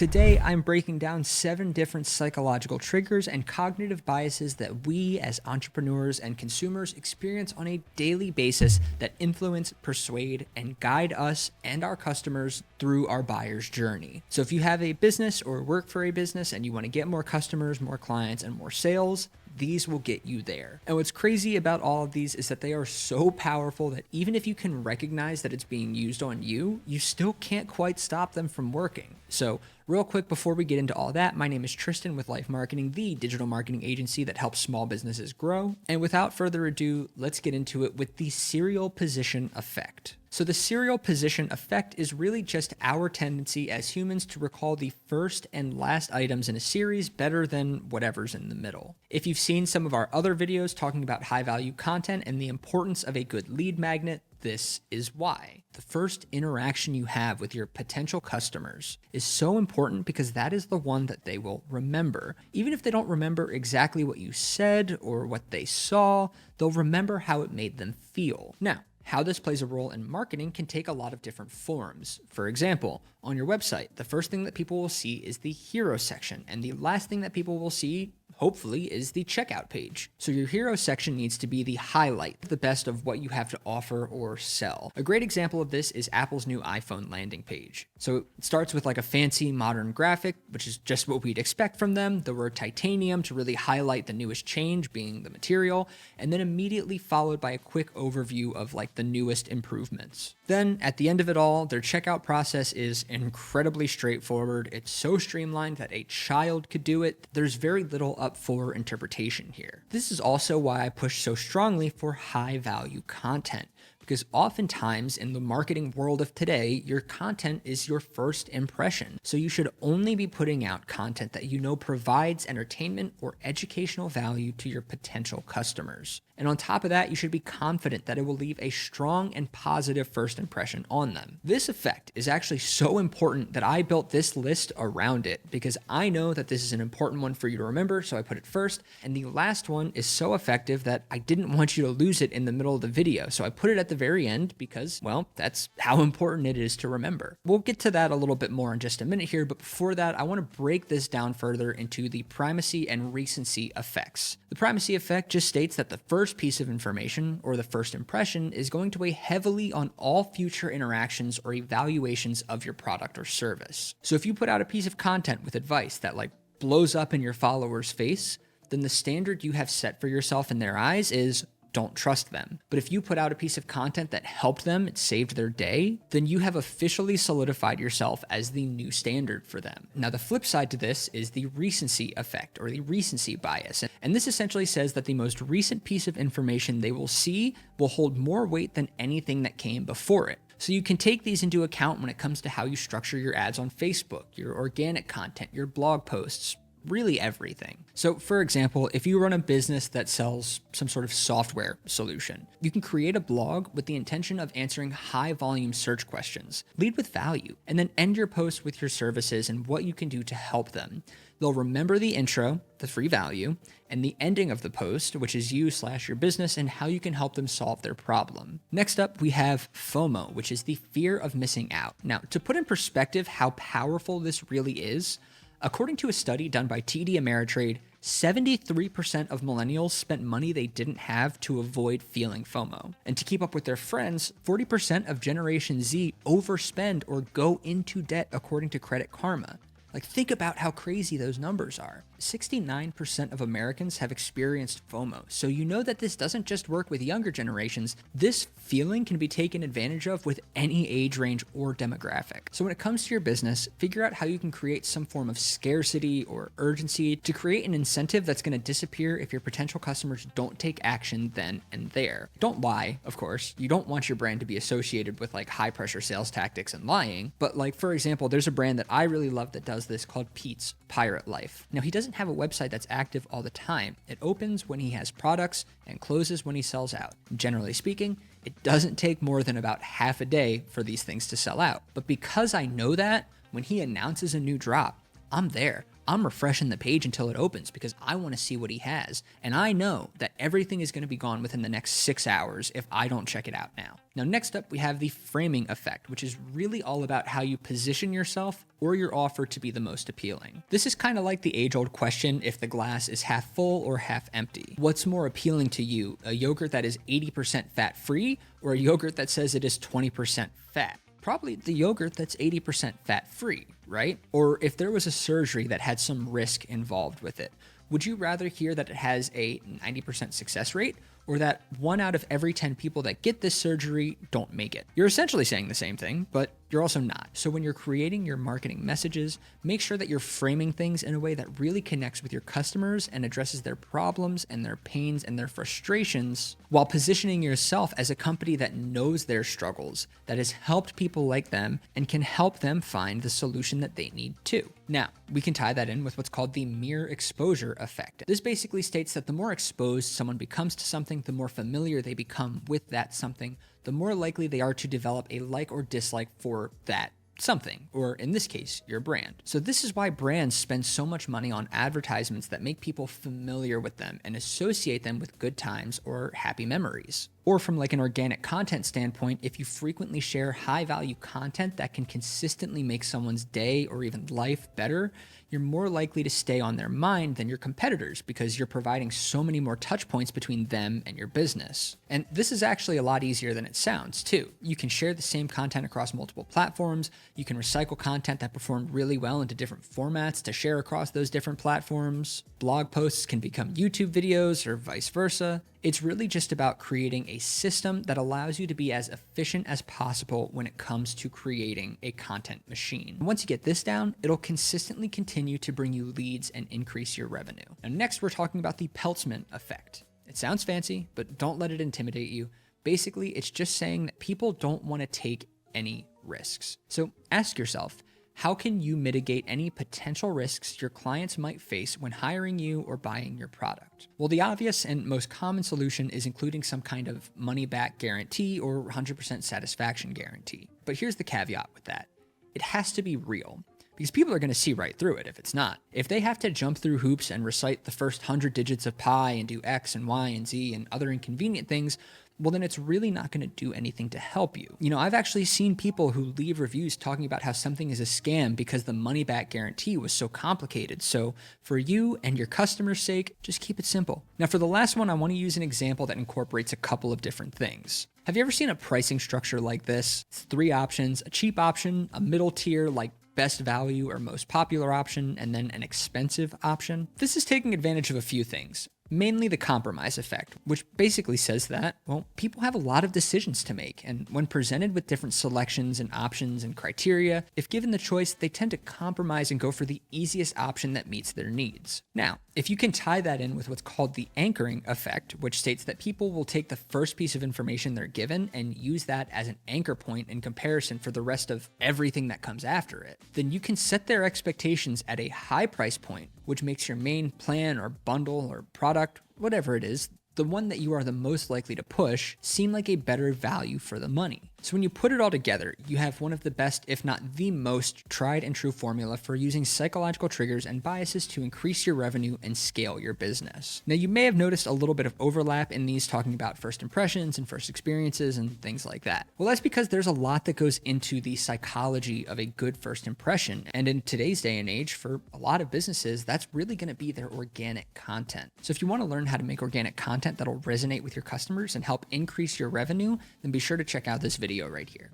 Today, I'm breaking down 7 different psychological triggers and cognitive biases that we as entrepreneurs and consumers experience on a daily basis that influence, persuade, and guide us and our customers through our buyer's journey. So if you have a business or work for a business and you want to get more customers, more clients, and more sales, these will get you there. And what's crazy about all of these is that they are so powerful that even if you can recognize that it's being used on you, you still can't quite stop them from working. So real quick, before we get into all that, my name is Tristan with Life Marketing, the digital marketing agency that helps small businesses grow. And without further ado, let's get into it with the serial position effect. So the serial position effect is really just our tendency as humans to recall the first and last items in a series better than whatever's in the middle. If you've seen some of our other videos talking about high value content and the importance of a good lead magnet, this is why. The first interaction you have with your potential customers is so important because that is the one that they will remember. Even if they don't remember exactly what you said or what they saw, they'll remember how it made them feel. Now, how this plays a role in marketing can take a lot of different forms. For example, on your website, the first thing that people will see is the hero section, and the last thing that people will see, hopefully, is the checkout page. So your hero section needs to be the highlight, the best of what you have to offer or sell. A great example of this is Apple's new iPhone landing page. So it starts with like a fancy modern graphic, which is just what we'd expect from them, the word titanium to really highlight the newest change being the material, and then immediately followed by a quick overview of like the newest improvements. Then at the end of it all, their checkout process is incredibly straightforward. It's so streamlined that a child could do it. There's very little up for interpretation here. This is also why I push so strongly for high value content, because oftentimes in the marketing world of today, your content is your first impression. So you should only be putting out content that you know provides entertainment or educational value to your potential customers. And on top of that, you should be confident that it will leave a strong and positive first impression on them. This effect is actually so important that I built this list around it because I know that this is an important one for you to remember, so I put it first. And the last one is so effective that I didn't want you to lose it in the middle of the video. So I put it at the very end because, well, that's how important it is to remember. We'll get to that a little bit more in just a minute here, but before that, I want to break this down further into the primacy and recency effects. The primacy effect just states that the first piece of information, or the first impression, is going to weigh heavily on all future interactions or evaluations of your product or service. So if you put out a piece of content with advice that like blows up in your followers' face, then the standard you have set for yourself in their eyes is don't trust them. But if you put out a piece of content that helped them, it saved their day, then you have officially solidified yourself as the new standard for them. Now, the flip side to this is the recency effect or the recency bias. And this essentially says that the most recent piece of information they will see will hold more weight than anything that came before it. So you can take these into account when it comes to how you structure your ads on Facebook, your organic content, your blog posts, really everything. So for example, if you run a business that sells some sort of software solution, you can create a blog with the intention of answering high volume search questions. Lead with value, and then end your post with your services and what you can do to help them. They'll remember the intro, the free value, and the ending of the post, which is you/your business and how you can help them solve their problem. Next up, we have FOMO, which is the fear of missing out. Now, to put in perspective how powerful this really is, according to a study done by TD Ameritrade, 73% of millennials spent money they didn't have to avoid feeling FOMO. And to keep up with their friends, 40% of Generation Z overspend or go into debt according to Credit Karma. Like, think about how crazy those numbers are. 69% of Americans have experienced FOMO. So you know that this doesn't just work with younger generations. This feeling can be taken advantage of with any age range or demographic. So when it comes to your business, figure out how you can create some form of scarcity or urgency to create an incentive that's going to disappear if your potential customers don't take action then and there. Don't lie, of course. You don't want your brand to be associated with like high pressure sales tactics and lying. But like, for example, there's a brand that I really love that does this called Pete's Pirate Life. Now, he doesn't have a website that's active all the time. It opens when he has products and closes when he sells out. Generally speaking, it doesn't take more than about half a day for these things to sell out. But because I know that, when he announces a new drop, I'm there. I'm refreshing the page until it opens because I want to see what he has. And I know that everything is going to be gone within the next 6 hours if I don't check it out now. Now, next up, we have the framing effect, which is really all about how you position yourself or your offer to be the most appealing. This is kind of like the age-old question if the glass is half full or half empty. What's more appealing to you, a yogurt that is 80% fat-free or a yogurt that says it is 20% fat? Probably the yogurt that's 80% fat-free, right? Or if there was a surgery that had some risk involved with it, would you rather hear that it has a 90% success rate or that 1 out of every 10 people that get this surgery don't make it? You're essentially saying the same thing, but you're also not. So when you're creating your marketing messages, make sure that you're framing things in a way that really connects with your customers and addresses their problems and their pains and their frustrations while positioning yourself as a company that knows their struggles, that has helped people like them and can help them find the solution that they need too. Now, we can tie that in with what's called the mere exposure effect. This basically states that the more exposed someone becomes to something, the more familiar they become with that something, the more likely they are to develop a like or dislike for that something, or in this case, your brand. So this is why brands spend so much money on advertisements that make people familiar with them and associate them with good times or happy memories. Or from like an organic content standpoint, if you frequently share high value content that can consistently make someone's day or even life better, you're more likely to stay on their mind than your competitors because you're providing so many more touch points between them and your business. And this is actually a lot easier than it sounds too. You can share the same content across multiple platforms. You can recycle content that performed really well into different formats to share across those different platforms. Blog posts can become YouTube videos or vice versa. It's really just about creating a system that allows you to be as efficient as possible when it comes to creating a content machine. And once you get this down, it'll consistently continue to bring you leads and increase your revenue. Now, next, we're talking about the Peltzman effect. It sounds fancy, but don't let it intimidate you. Basically, it's just saying that people don't want to take any risks. So ask yourself, how can you mitigate any potential risks your clients might face when hiring you or buying your product? Well, the obvious and most common solution is including some kind of money-back guarantee or 100% satisfaction guarantee. But here's the caveat with that. It has to be real, because people are going to see right through it if it's not. If they have to jump through hoops and recite the first 100 digits of pi and do X and Y and Z and other inconvenient things, well, then it's really not going to do anything to help you. You know, I've actually seen people who leave reviews talking about how something is a scam because the money back guarantee was so complicated. So for you and your customers' sake, just keep it simple. Now, for the last one, I want to use an example that incorporates a couple of different things. Have you ever seen a pricing structure like this? It's 3 options, a cheap option, a middle tier like best value or most popular option, and then an expensive option. This is taking advantage of a few things. Mainly the compromise effect, which basically says that, well, people have a lot of decisions to make, and when presented with different selections and options and criteria, if given the choice, they tend to compromise and go for the easiest option that meets their needs. Now, if you can tie that in with what's called the anchoring effect, which states that people will take the first piece of information they're given and use that as an anchor point in comparison for the rest of everything that comes after it, then you can set their expectations at a high price point, which makes your main plan or bundle or product, whatever it is, the one that you are the most likely to push, seem like a better value for the money. So when you put it all together, you have one of the best, if not the most, tried and true formula for using psychological triggers and biases to increase your revenue and scale your business. Now, you may have noticed a little bit of overlap in these talking about first impressions and first experiences and things like that. Well, that's because there's a lot that goes into the psychology of a good first impression. And in today's day and age, for a lot of businesses, that's really going to be their organic content. So if you want to learn how to make organic content that'll resonate with your customers and help increase your revenue, then be sure to check out this video right here.